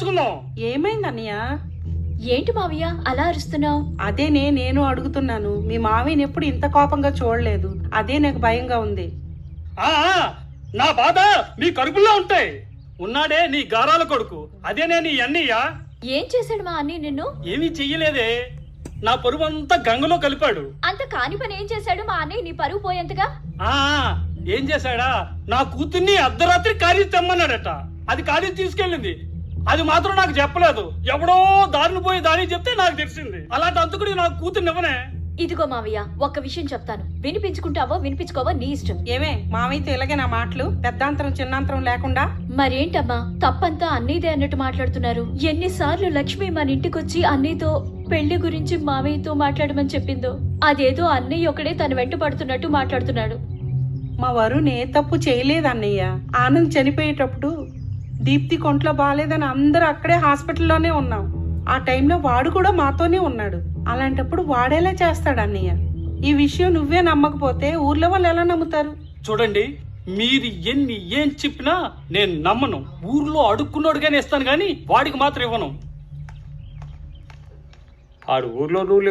మార్చుకుందాం. ఏమైంది అన్నయ్య? ఏంటి మావయ్య అలా అరుస్తున్నావు? అదేనే నేను అడుగుతున్నాను. మీ మావయ్యని ఎప్పుడు ఇంత కోపంగా చూడలేదు. అదే నాకు భయంగా ఉంది. ఆ నా బాధ నీ కడుపులో ఉంటాయి. ఉన్నాడే నీ గారాల కొడుకు, అదేనే నీ అన్నయ్య. ఏం చేశాడు మా అన్నయ్య నిన్ను? ఏమీ చెయ్యలేదే, నా పరువు అంతా గంగలో కలిపాడు. అంత కాని పని ఏం చేశాడు మా అన్నయ్య నీ పరువు పోయేంతగా? ఆ ఏం చేశాడా, నా కూతుర్ని అర్ధరాత్రి ఖాళీ తెమ్మన్నాడట. అది ఖాళీ తీసుకెళ్ళింది. అది మాత్రం నాకు చెప్పలేదు. ఎవడో దారిని పోయి దాని చెప్తే నాకు తెలిసింది. అలాంటి అంతకుడు నా కూతుర్ని ఇవ్వనే. ఇదిగో మావయ్య, ఒక్క విషయం చెప్తాను, వినిపించుకుంటావో వినిపించుకోవో నీ ఇష్టం. ఏమే మావయ్యతో ఇలాగే నా మాటలు, పెద్దాంతరం చిన్నాంతరం లేకుండా? మరేంటమ్మా, తప్పంతా అన్నయ్యదే అన్నట్టు మాట్లాడుతున్నారు. ఎన్నిసార్లు లక్ష్మి మన ఇంటికొచ్చి అన్నయ్యతో పెళ్లి గురించి మావయ్యతో మాట్లాడమని చెప్పిందో, అదేదో అన్నయ్య ఒకడే తన వెంట పడుతున్నట్టు మాట్లాడుతున్నాడు. మా వరుణ్ ఏ తప్పు చేయలేదు అన్నయ్య. ఆనంద్ చనిపోయేటప్పుడు దీప్తి కొంట్లో బాగాలేదని అందరూ అక్కడే హాస్పిటల్లోనే ఉన్నాం. ఆ టైంలో వాడు కూడా మాతోనే ఉన్నాడు. అలాంటప్పుడు వాడేలా చేస్తాడు అన్నయ్య? ఈ విషయం నువ్వే నమ్మకపోతే ఊర్లో వాళ్ళు ఎలా నమ్ముతారు? చూడండి, మీరు ఏం చెప్పినా నేను నమ్మను. ఊర్లో అడుక్కున్నోడుగానే ఇస్తాను గాని వాడికి మాత్రం ఇవ్వను. ఆడు ఊర్లో రూల్